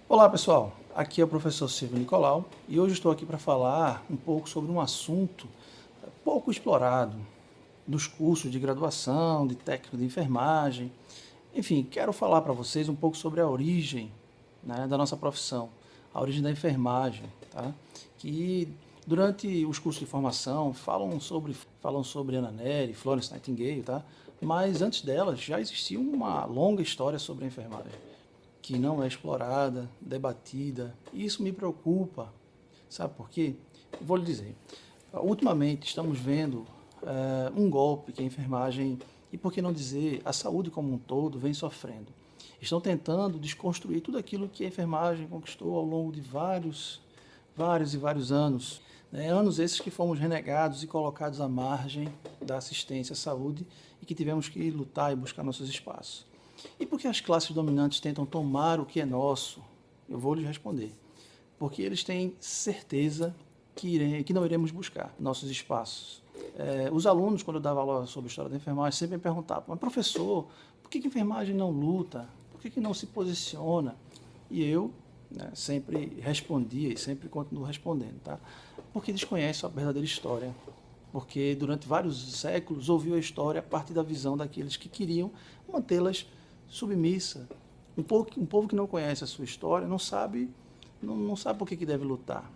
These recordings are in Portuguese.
Olá pessoal, aqui é o professor Silvio Nicolau e hoje estou aqui para falar um pouco sobre um assunto pouco explorado dos cursos de graduação, de técnico de enfermagem. Enfim, quero falar para vocês um pouco sobre a origem, né, da nossa profissão, a origem da enfermagem, tá? Que durante os cursos de formação falam sobre Ana Nery, Florence Nightingale, tá? Mas antes delas já existia uma longa história sobre a enfermagem, que não é explorada, debatida, e isso me preocupa. Sabe por quê? Vou lhe dizer. Ultimamente estamos vendo um golpe que a enfermagem, e por que não dizer, a saúde como um todo, vem sofrendo. Estão tentando desconstruir tudo aquilo que a enfermagem conquistou ao longo de vários e vários anos. Anos esses que fomos renegados e colocados à margem da assistência à saúde e que tivemos que lutar e buscar nossos espaços. E por que as classes dominantes tentam tomar o que é nosso? Eu vou lhes responder. Porque eles têm certeza que não iremos buscar nossos espaços. Os alunos, quando eu dava aula sobre história da enfermagem, sempre me perguntavam: mas professor, por que a enfermagem não luta? Por que não se posiciona? E eu, sempre respondia e sempre continuo respondendo, tá? Porque desconhece a verdadeira história. Porque durante vários séculos ouviu a história a partir da visão daqueles que queriam mantê-las submissa. Um povo que não conhece a sua história não sabe por que deve lutar.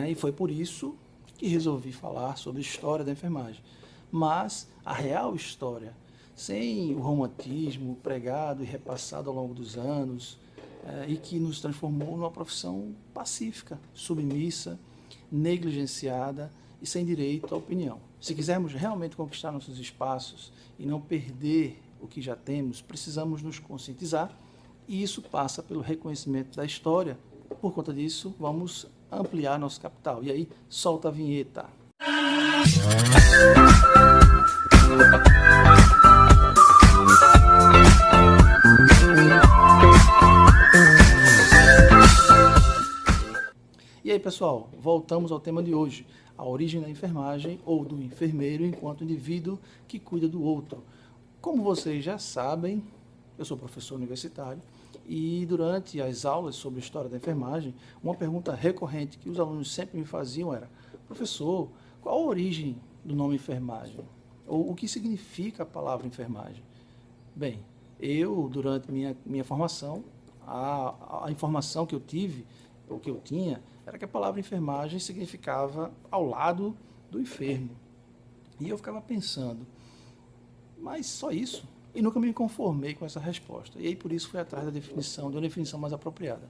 E foi por isso que resolvi falar sobre a história da enfermagem. Mas a real história, sem o romantismo pregado e repassado ao longo dos anos, e que nos transformou numa profissão pacífica, submissa, negligenciada e sem direito à opinião. Se quisermos realmente conquistar nossos espaços e não perder o que já temos, precisamos nos conscientizar, e isso passa pelo reconhecimento da história. Por conta disso, vamos ampliar nosso capital. E aí, solta a vinheta. E aí, pessoal, voltamos ao tema de hoje, a origem da enfermagem ou do enfermeiro enquanto indivíduo que cuida do outro. Como vocês já sabem, eu sou professor universitário e durante as aulas sobre história da enfermagem, uma pergunta recorrente que os alunos sempre me faziam era: professor, qual a origem do nome enfermagem? Ou o que significa a palavra enfermagem? Bem, eu, durante minha formação, a informação que eu tive, ou que eu tinha, era que a palavra enfermagem significava ao lado do enfermo. E eu ficava pensando, mas só isso? E nunca me conformei com essa resposta. E aí, por isso, fui atrás de uma definição mais apropriada.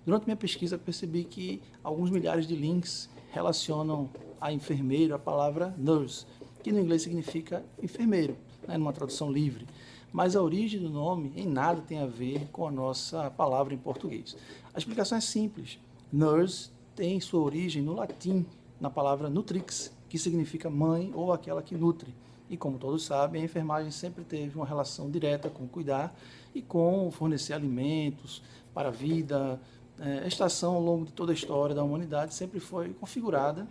Durante minha pesquisa, percebi que alguns milhares de links relacionam a enfermeiro a palavra nurse, que no inglês significa enfermeiro, numa tradução livre. Mas a origem do nome em nada tem a ver com a nossa palavra em português. A explicação é simples. Nurse tem sua origem no latim, na palavra nutrix, que significa mãe ou aquela que nutre. E como todos sabem, a enfermagem sempre teve uma relação direta com cuidar e com fornecer alimentos para a vida. A estação, ao longo de toda a história da humanidade, sempre foi configurada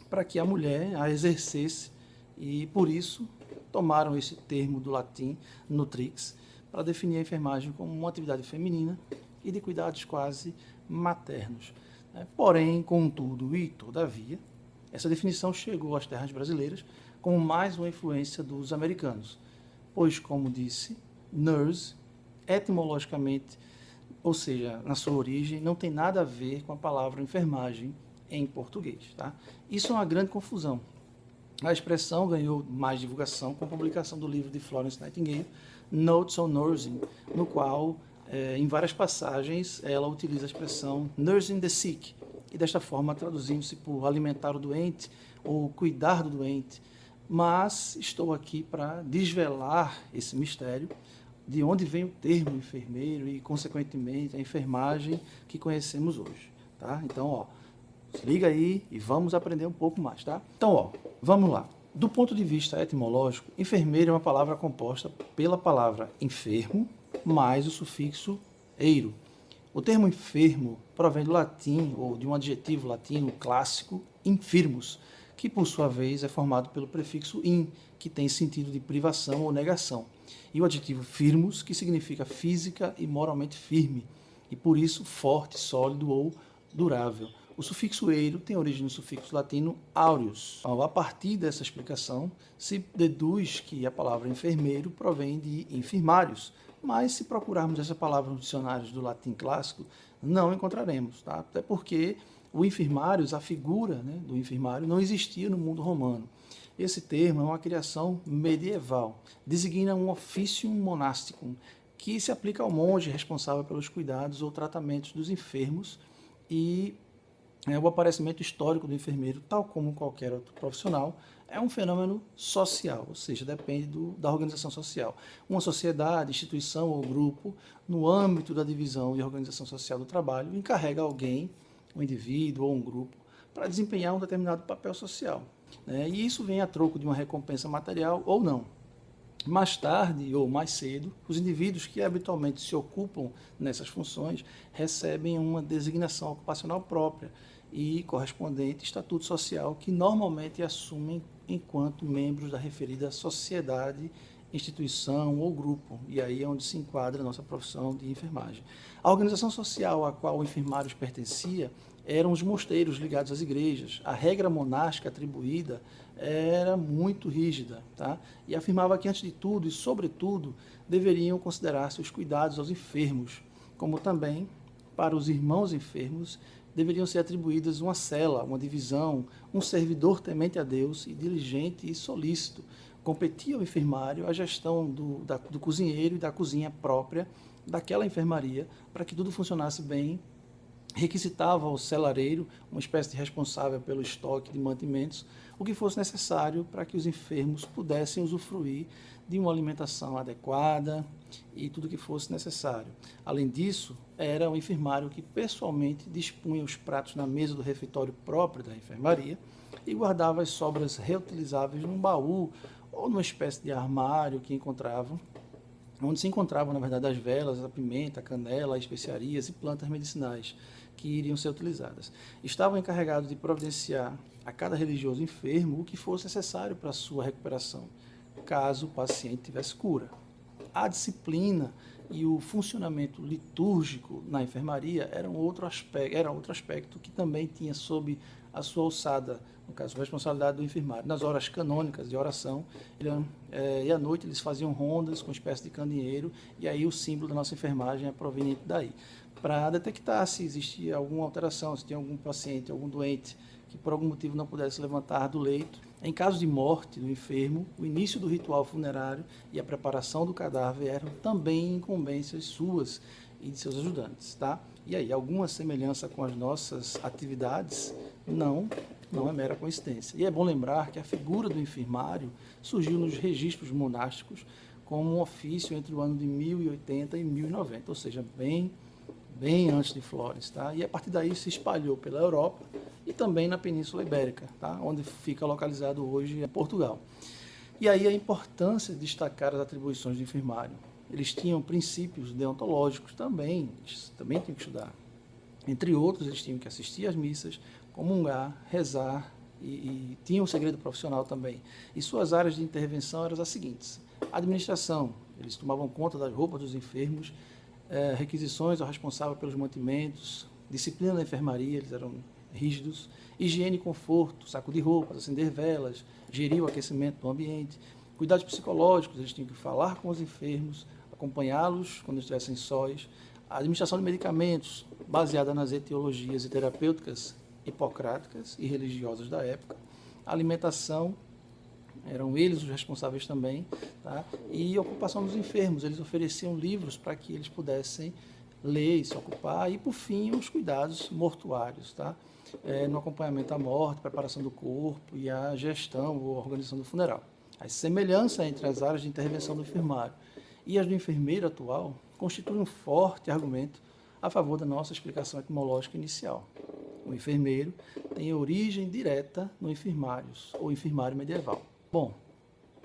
para que a mulher a exercesse, e por isso tomaram esse termo do latim, nutrix, para definir a enfermagem como uma atividade feminina e de cuidados quase maternos. Porém, contudo e todavia, essa definição chegou às terras brasileiras como mais uma influência dos americanos, pois, como disse, nurse, etimologicamente, ou seja, na sua origem, não tem nada a ver com a palavra enfermagem em português. Tá? Isso é uma grande confusão. A expressão ganhou mais divulgação com a publicação do livro de Florence Nightingale, Notes on Nursing, no qual, em várias passagens, ela utiliza a expressão nursing the sick, e desta forma traduzindo-se por alimentar o doente ou cuidar do doente. Mas estou aqui para desvelar esse mistério, de onde vem o termo enfermeiro e, consequentemente, a enfermagem que conhecemos hoje. Tá? Então, se liga aí e vamos aprender um pouco mais. Tá? Então, vamos lá. Do ponto de vista etimológico, enfermeiro é uma palavra composta pela palavra enfermo mais o sufixo eiro. O termo enfermo provém do latim, ou de um adjetivo latino clássico, infirmus, que por sua vez é formado pelo prefixo in, que tem sentido de privação ou negação, e o adjetivo firmus, que significa física e moralmente firme, e por isso forte, sólido ou durável. O sufixo eiro tem origem no sufixo latino aureus. A partir dessa explicação, se deduz que a palavra enfermeiro provém de infirmários, mas se procurarmos essa palavra nos dicionários do latim clássico, não encontraremos, tá? Até porque o infirmários, a figura, né, do infirmário, não existia no mundo romano. Esse termo é uma criação medieval, designa um officium monasticum, que se aplica ao monge responsável pelos cuidados ou tratamentos dos enfermos, e o aparecimento histórico do enfermeiro, tal como qualquer outro profissional, é um fenômeno social, ou seja, depende da organização social. Uma sociedade, instituição ou grupo, no âmbito da divisão e organização social do trabalho, encarrega alguém, um indivíduo ou um grupo, para desempenhar um determinado papel social, né? E isso vem a troco de uma recompensa material ou não. Mais tarde ou mais cedo, os indivíduos que habitualmente se ocupam nessas funções recebem uma designação ocupacional própria e correspondente estatuto social que normalmente assumem enquanto membros da referida sociedade, instituição ou grupo, e aí é onde se enquadra a nossa profissão de enfermagem. A organização social a qual o enfermários pertencia eram os mosteiros ligados às igrejas. A regra monástica atribuída era muito rígida, tá? E afirmava que, antes de tudo e sobretudo, deveriam considerar-se os cuidados aos enfermos, como também, para os irmãos enfermos, deveriam ser atribuídas uma cela, uma divisão, um servidor temente a Deus e diligente e solícito. Competia ao enfermário a gestão do cozinheiro e da cozinha própria daquela enfermaria para que tudo funcionasse bem. Requisitava ao celareiro, uma espécie de responsável pelo estoque de mantimentos, o que fosse necessário para que os enfermos pudessem usufruir de uma alimentação adequada e tudo o que fosse necessário. Além disso, era o enfermário que pessoalmente dispunha os pratos na mesa do refeitório próprio da enfermaria e guardava as sobras reutilizáveis num baú ou numa espécie de armário que encontravam, onde se encontravam, na verdade, as velas, a pimenta, a canela, as especiarias e plantas medicinais que iriam ser utilizadas. Estavam encarregados de providenciar a cada religioso enfermo o que fosse necessário para a sua recuperação, caso o paciente tivesse cura. A disciplina e o funcionamento litúrgico na enfermaria era outro aspecto que também tinha sob a sua alçada, no caso, a responsabilidade do enfermário. Nas horas canônicas de oração, e à noite eles faziam rondas com espécie de candeeiro, e aí o símbolo da nossa enfermagem é proveniente daí. Para detectar se existia alguma alteração, se tinha algum paciente, algum doente que por algum motivo não pudesse levantar do leito. Em caso de morte do enfermo, o início do ritual funerário e a preparação do cadáver eram também incumbências suas e de seus ajudantes, tá? E aí, alguma semelhança com as nossas atividades? Não é mera coincidência. E é bom lembrar que a figura do enfermário surgiu nos registros monásticos como um ofício entre o ano de 1080 e 1090, ou seja, bem antes de Florence, tá? E a partir daí se espalhou pela Europa e também na Península Ibérica, tá? Onde fica localizado hoje em Portugal. E aí a importância de destacar as atribuições do enfermário. Eles tinham princípios deontológicos também tinham que estudar. Entre outros, eles tinham que assistir às missas, comungar, rezar e tinham um segredo profissional também. E suas áreas de intervenção eram as seguintes: administração, eles tomavam conta das roupas dos enfermos, requisições ao responsável pelos mantimentos, disciplina da enfermaria, eles eram rígidos, higiene e conforto, sacudir roupas, acender velas, gerir o aquecimento do ambiente, cuidados psicológicos, eles tinham que falar com os enfermos, acompanhá-los quando estivessem sós, a administração de medicamentos, baseada nas etiologias e terapêuticas hipocráticas e religiosas da época, a alimentação, eram eles os responsáveis também, tá? E a ocupação dos enfermos, eles ofereciam livros para que eles pudessem ler e se ocupar, e por fim os cuidados mortuários, tá? No acompanhamento à morte, preparação do corpo e a gestão ou organização do funeral. A semelhança entre as áreas de intervenção do enfermário e as do enfermeiro atual constitui um forte argumento a favor da nossa explicação etimológica inicial. O enfermeiro tem origem direta no enfermários, ou enfermário medieval. Bom,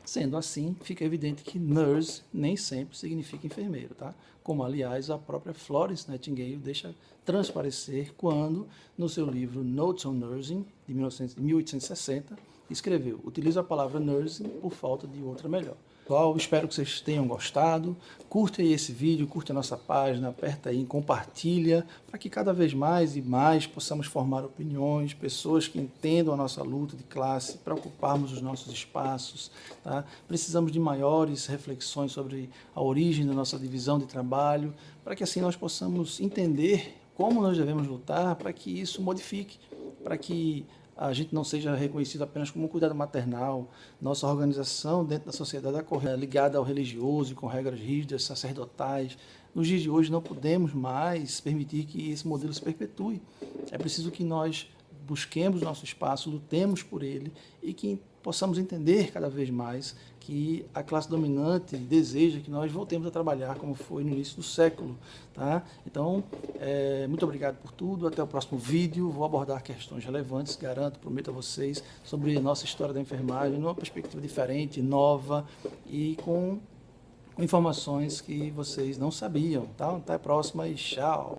Sendo assim, fica evidente que nurse nem sempre significa enfermeiro, tá? Como, aliás, a própria Florence Nightingale deixa transparecer quando, no seu livro Notes on Nursing, de 1860, escreveu: utiliza a palavra nursing por falta de outra melhor. Pessoal, espero que vocês tenham gostado. Curte aí esse vídeo, curte a nossa página, aperta aí, compartilha, para que cada vez mais e mais possamos formar opiniões, pessoas que entendam a nossa luta de classe, para ocuparmos os nossos espaços. Tá? Precisamos de maiores reflexões sobre a origem da nossa divisão de trabalho, para que assim nós possamos entender como nós devemos lutar para que isso modifique, para que a gente não seja reconhecido apenas como um cuidado maternal. Nossa organização dentro da sociedade é ligada ao religioso e com regras rígidas, sacerdotais. Nos dias de hoje não podemos mais permitir que esse modelo se perpetue. É preciso que nós busquemos nosso espaço, lutemos por ele e que possamos entender cada vez mais que a classe dominante deseja que nós voltemos a trabalhar como foi no início do século. Tá? Então, muito obrigado por tudo. Até o próximo vídeo. Vou abordar questões relevantes, garanto, prometo a vocês, sobre a nossa história da enfermagem, numa perspectiva diferente, nova e com informações que vocês não sabiam. Tá? Até a próxima e tchau!